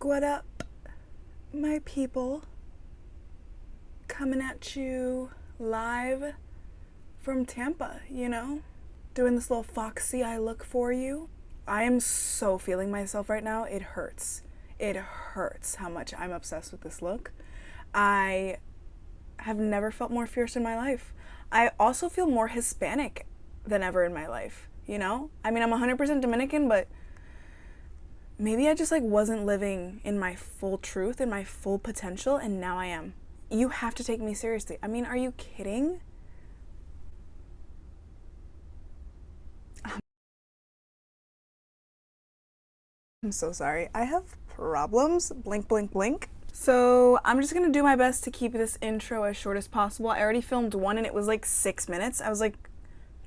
What up, my people? Coming at you live from Tampa, you know? Doing this little Foxy eye look for you. I am so feeling myself right now. It hurts. It hurts how much I'm obsessed with this look. I have never felt more fierce in my life. I also feel more Hispanic than ever in my life, you know? I mean, I'm 100% Dominican, but maybe I just wasn't living in my full truth, in my full potential, and now I am. You have to take me seriously. I mean, are you kidding? I'm so sorry. I have problems. Blink, blink, blink. So I'm just gonna do my best to keep this intro as short as possible. I already filmed one and it was like 6 minutes. I was like,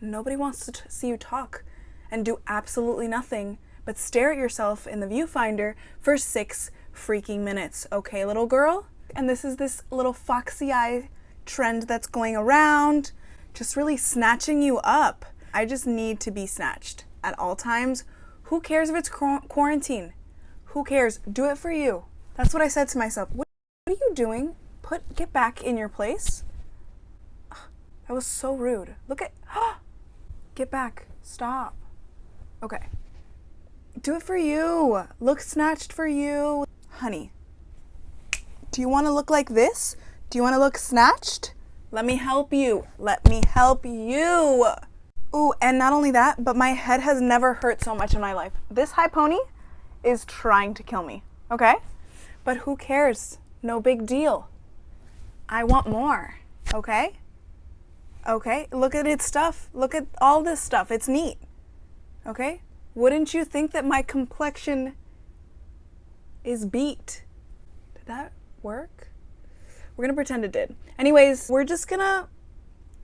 nobody wants to see you talk and do absolutely nothing but stare at yourself in the viewfinder for 6 freaking minutes. Okay, little girl? And this is this little foxy eye trend that's going around, just really snatching you up. I just need to be snatched at all times. Who cares if it's quarantine? Who cares? Do it for you. That's what I said to myself. What are you doing? Get back in your place. That was so rude. Look at, get back. Stop. Okay. Do it for you. Look snatched for you. Honey, do you want to look like this? Do you want to look snatched? Let me help you. Let me help you. Ooh, and not only that, but my head has never hurt so much in my life. This high pony is trying to kill me, okay? But who cares? No big deal. I want more, okay? Okay, look at its stuff. Look at all this stuff. It's neat, okay? Wouldn't you think that my complexion is beat? Did that work? We're gonna pretend it did. Anyways, we're just gonna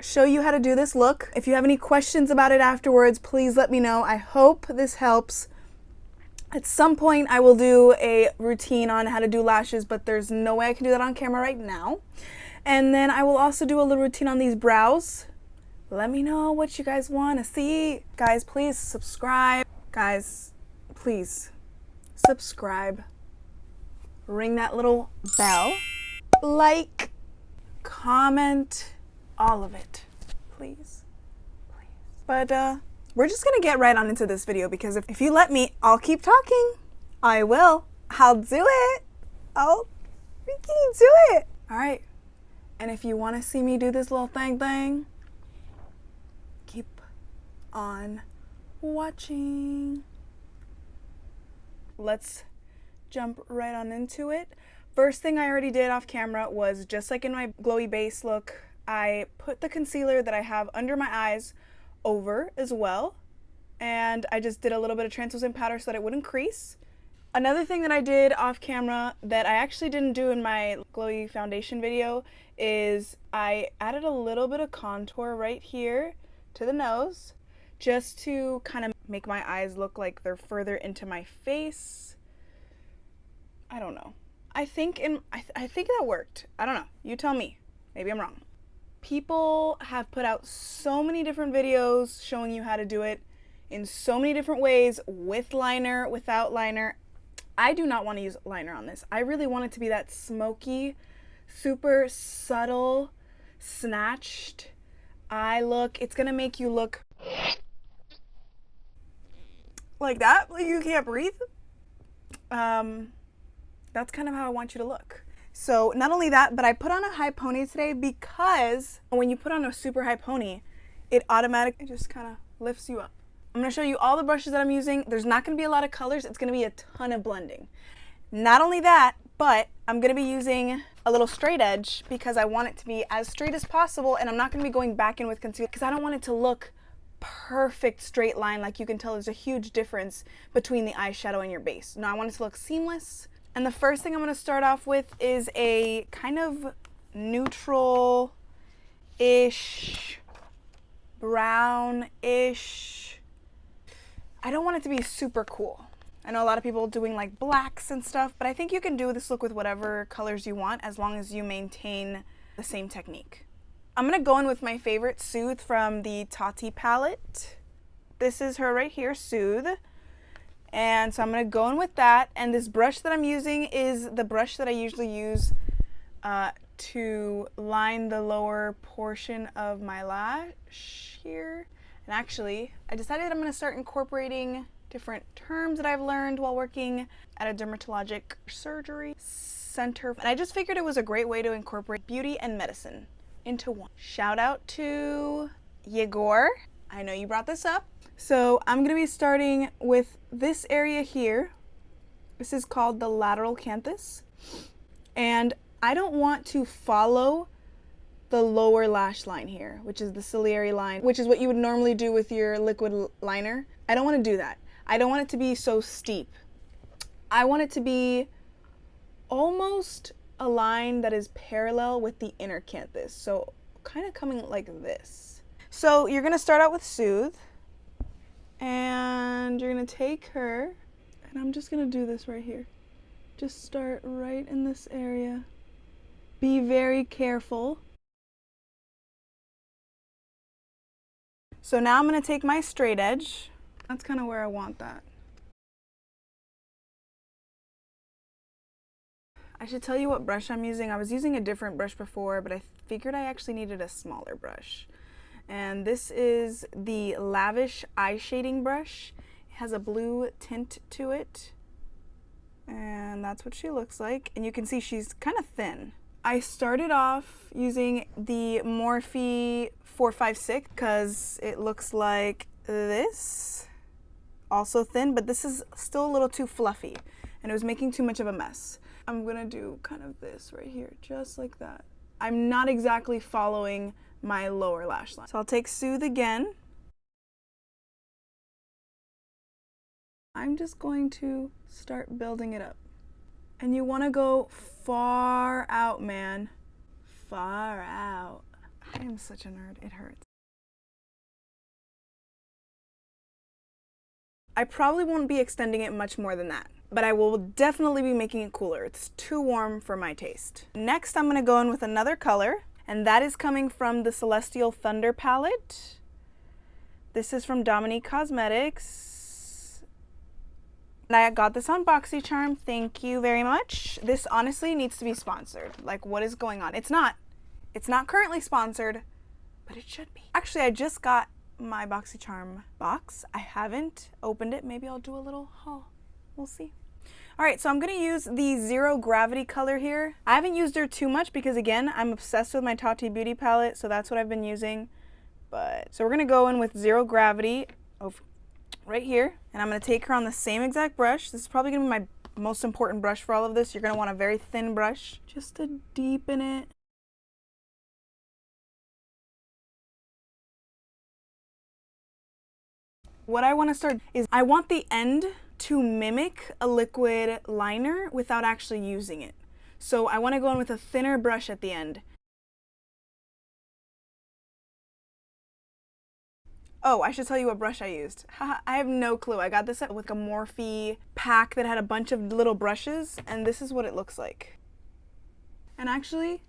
show you how to do this look. If you have any questions about it afterwards, please let me know. I hope this helps. At some point, I will do a routine on how to do lashes, but there's no way I can do that on camera right now. And then I will also do a little routine on these brows. Let me know what you guys want to see. Guys, please subscribe. Guys, please subscribe. Ring that little bell. Like, comment, all of it, please. But we're just gonna get right on into this video because if you let me, I'll keep talking. I will. I'll do it. I'll freaking do it. All right. And if you want to see me do this little thing, keep on watching. Let's jump right on into it. First thing I already did off camera was, just like in my glowy base look, I put the concealer that I have under my eyes over as well, and I just did a little bit of translucent powder so that it wouldn't crease. Another thing that I did off camera that I actually didn't do in my glowy foundation video is I added a little bit of contour right here to the nose just to kind of make my eyes look like they're further into my face. I don't know. I think that worked. I don't know. You tell me. Maybe I'm wrong. People have put out so many different videos showing you how to do it in so many different ways, with liner, without liner. I do not want to use liner on this. I really want it to be that smoky, super subtle, snatched eye look. It's gonna make you look like that, like you can't breathe. That's kind of how I want you to look. So not only that, but I put on a high pony today because when you put on a super high pony, it automatically just kind of lifts you up. I'm going to show you all the brushes that I'm using. There's not going to be a lot of colors. It's going to be a ton of blending. Not only that, but I'm going to be using a little straight edge because I want it to be as straight as possible, and I'm not going to be going back in with concealer because I don't want it to look perfect straight line. Like you can tell there's a huge difference between the eyeshadow and your base. No, I want it to look seamless. And the first thing I'm going to start off with is a kind of neutral-ish, brown-ish. I don't want it to be super cool. I know a lot of people doing like blacks and stuff, but I think you can do this look with whatever colors you want as long as you maintain the same technique. I'm going to go in with my favorite Soothe from the Tati palette. This is her right here, Soothe. And so I'm going to go in with that. And this brush that I'm using is the brush that I usually use to line the lower portion of my lash here. And actually, I decided I'm going to start incorporating different terms that I've learned while working at a dermatologic surgery center. And I just figured it was a great way to incorporate beauty and medicine into one. Shout out to Yegor. I know you brought this up. So I'm going to be starting with this area here. This is called the lateral canthus. And I don't want to follow the lower lash line here, which is the ciliary line, which is what you would normally do with your liquid liner. I don't want to do that. I don't want it to be so steep. I want it to be almost a line that is parallel with the inner canthus. So kind of coming like this. So you're going to start out with Soothe. And you're going to take her, and I'm just going to do this right here. Just start right in this area. Be very careful. So now I'm going to take my straight edge. That's kind of where I want that. I should tell you what brush I'm using. I was using a different brush before, but I figured I actually needed a smaller brush. And this is the Lavish Eye Shading Brush. It has a blue tint to it. And that's what she looks like. And you can see she's kind of thin. I started off using the Morphe 456 because it looks like this. Also thin, but this is still a little too fluffy. And it was making too much of a mess. I'm gonna do kind of this right here, just like that. I'm not exactly following my lower lash line. So I'll take Soothe again. I'm just going to start building it up. And you want to go far out, man. Far out. I am such a nerd, it hurts. I probably won't be extending it much more than that, but I will definitely be making it cooler. It's too warm for my taste. Next, I'm going to go in with another color. And that is coming from the Celestial Thunder palette. This is from Dominique Cosmetics. And I got this on BoxyCharm. Thank you very much. This honestly needs to be sponsored. Like, what is going on? It's not. It's not currently sponsored, but it should be. Actually, I just got my BoxyCharm box. I haven't opened it. Maybe I'll do a little haul. We'll see. All right, so I'm gonna use the Zero Gravity color here. I haven't used her too much because again, I'm obsessed with my Tati Beauty palette, so that's what I've been using. So we're gonna go in with Zero Gravity over right here, and I'm gonna take her on the same exact brush. This is probably gonna be my most important brush for all of this. You're gonna want a very thin brush just to deepen it. What I wanna start is I want the end to mimic a liquid liner without actually using it. So I want to go in with a thinner brush at the end. Oh, I should tell you what brush I used. I have no clue. I got this with a Morphe pack that had a bunch of little brushes, and this is what it looks like. And actually,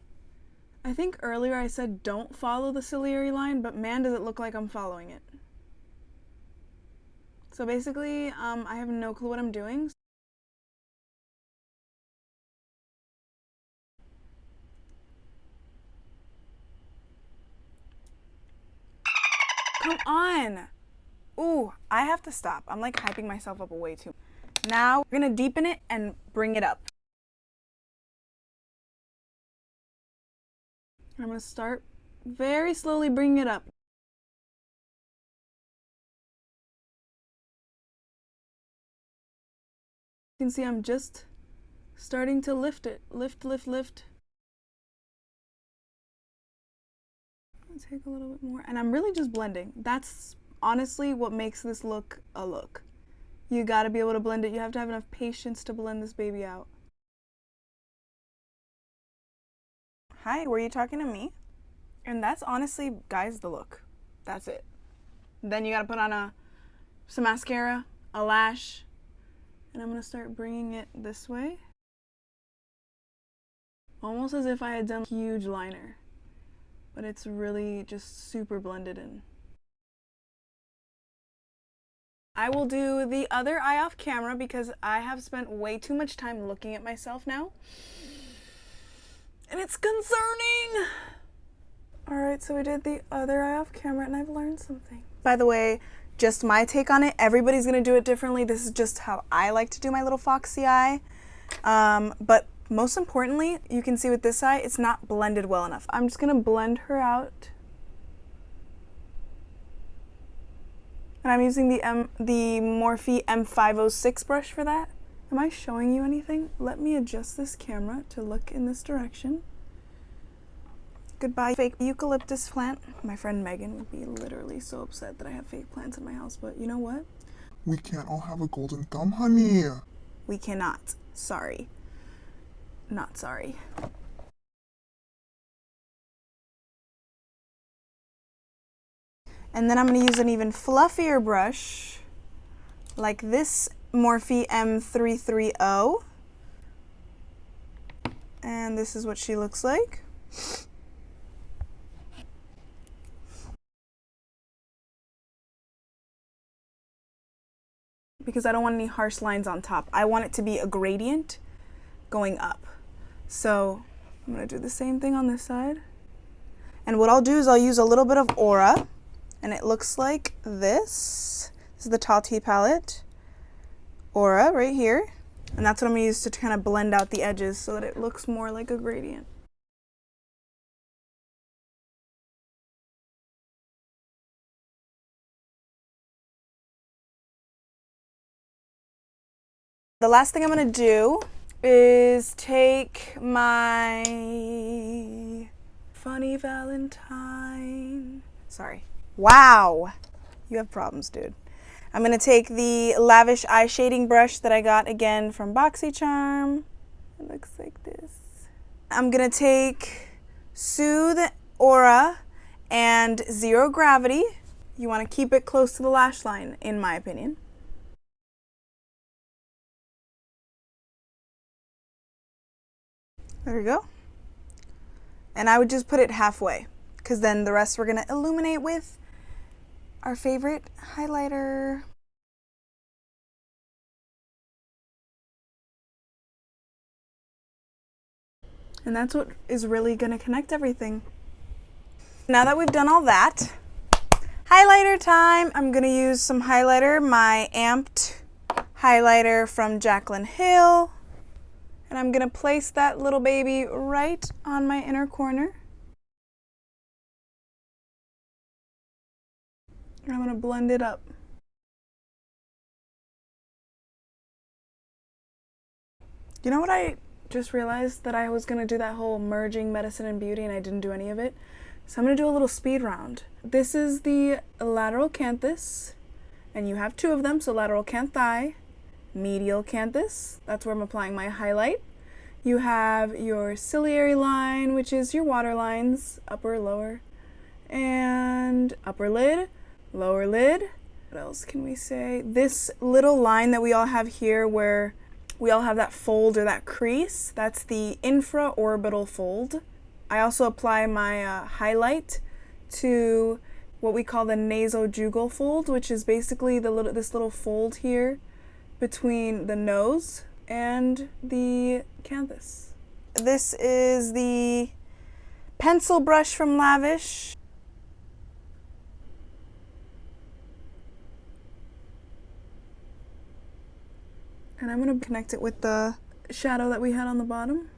I think earlier I said don't follow the ciliary line, but man, does it look like I'm following it. So basically, I have no clue what I'm doing. Come on! Ooh, I have to stop. I'm like hyping myself up way too much. Now, we're gonna deepen it and bring it up. I'm gonna start very slowly bringing it up. You can see I'm just starting to lift it. Lift, lift, lift. I'll take a little bit more. And I'm really just blending. That's honestly what makes this look a look. You gotta be able to blend it. You have to have enough patience to blend this baby out. Hi, were you talking to me? And that's honestly, guys, the look. That's it. Then you gotta put on some mascara, a lash, and I'm gonna start bringing it this way. Almost as if I had done a huge liner, but it's really just super blended in. I will do the other eye off camera because I have spent way too much time looking at myself now. And it's concerning. All right, so we did the other eye off camera and I've learned something. By the way, just my take on it. Everybody's gonna do it differently. This is just how I like to do my little Foxy eye. But most importantly, you can see with this eye, it's not blended well enough. I'm just gonna blend her out. And I'm using the Morphe M506 brush for that. Am I showing you anything? Let me adjust this camera to look in this direction. Goodbye, fake eucalyptus plant. My friend Megan would be literally so upset that I have fake plants in my house, but you know what? We can't all have a golden thumb, honey. We cannot. Sorry. Not sorry. And then I'm going to use an even fluffier brush, like this Morphe M330. And this is what she looks like. Because I don't want any harsh lines on top. I want it to be a gradient going up. So I'm going to do the same thing on this side. And what I'll do is I'll use a little bit of Aura. And it looks like this. This is the Tati palette. Aura right here. And that's what I'm going to use to kind of blend out the edges so that it looks more like a gradient. The last thing I'm going to do is take my Funny Valentine. Sorry. Wow. You have problems, dude. I'm going to take the Lavish eye shading brush that I got again from BoxyCharm. It looks like this. I'm going to take Soothe, Aura, and Zero Gravity. You want to keep it close to the lash line, in my opinion. There we go. And I would just put it halfway, because then the rest we're going to illuminate with our favorite highlighter. And that's what is really going to connect everything. Now that we've done all that, highlighter time. I'm going to use some highlighter, my Amped highlighter from Jaclyn Hill. And I'm going to place that little baby right on my inner corner. And I'm going to blend it up. You know what I just realized? That I was going to do that whole merging medicine and beauty and I didn't do any of it. So I'm going to do a little speed round. This is the lateral canthus. And you have two of them, so lateral canthi. Medial canthus, that's where I'm applying my highlight. You have your ciliary line, which is your water lines, upper, lower, and upper lid, lower lid. What else can we say? This little line that we all have here where we all have that fold or that crease, that's the infraorbital fold. I also apply my highlight to what we call the nasojugal fold, which is basically this little fold here between the nose and the canthus. This is the pencil brush from Lavish. And I'm going to connect it with the shadow that we had on the bottom.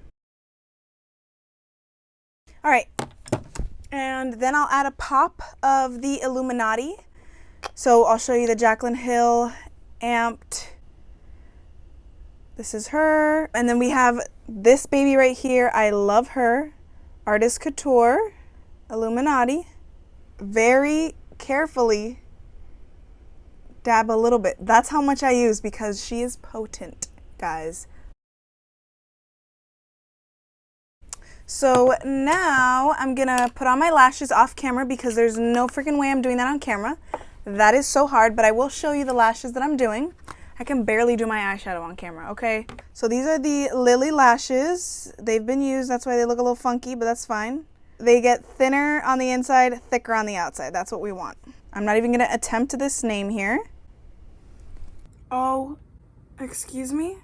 All right. And then I'll add a pop of the Illuminati. So I'll show you the Jaclyn Hill Amped. This is her. And then we have this baby right here. I love her. Artist Couture, Illuminati. Very carefully dab a little bit. That's how much I use because she is potent, guys. So now I'm gonna put on my lashes off camera because there's no freaking way I'm doing that on camera. That is so hard, but I will show you the lashes that I'm doing. I can barely do my eyeshadow on camera, okay? So these are the Lily lashes. They've been used, that's why they look a little funky, but that's fine. They get thinner on the inside, thicker on the outside. That's what we want. I'm not even gonna attempt this name here. Oh, excuse me?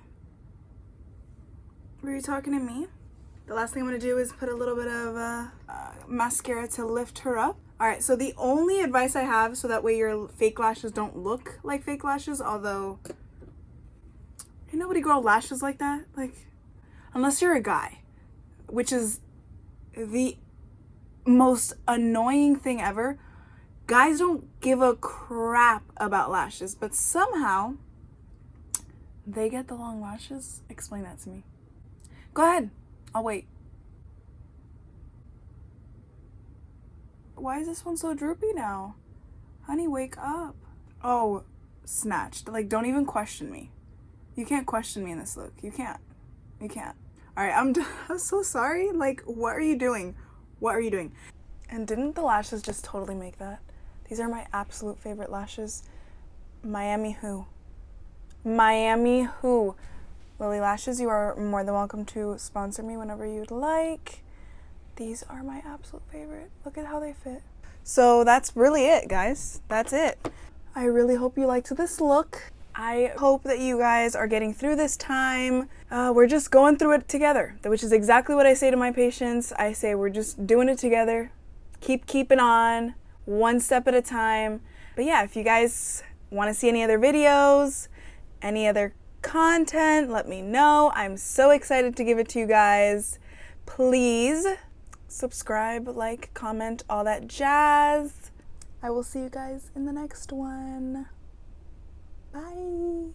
Were you talking to me? The last thing I'm gonna do is put a little bit of mascara to lift her up. All right, so the only advice I have, so that way your fake lashes don't look like fake lashes, although ain't nobody grow lashes like that, like, unless you're a guy, which is the most annoying thing ever. Guys don't give a crap about lashes, but somehow they get the long lashes. Explain that to me. Go ahead, I'll wait. Why is this one so droopy now? Honey, wake up. Oh, snatched. Like, don't even question me. You can't question me in this look. You can't. You can't. All right, I'm so sorry. Like, what are you doing? What are you doing? And didn't the lashes just totally make that? These are my absolute favorite lashes. Miami Who. Miami Who. Lily Lashes, you are more than welcome to sponsor me whenever you'd like. These are my absolute favorite. Look at how they fit. So that's really it, guys. That's it. I really hope you liked this look. I hope that you guys are getting through this time. We're just going through it together, which is exactly what I say to my patients. I say we're just doing it together. Keep keeping on, one step at a time. But yeah, if you guys want to see any other videos, any other content, let me know. I'm so excited to give it to you guys. Please subscribe, like, comment, all that jazz. I will see you guys in the next one. Bye.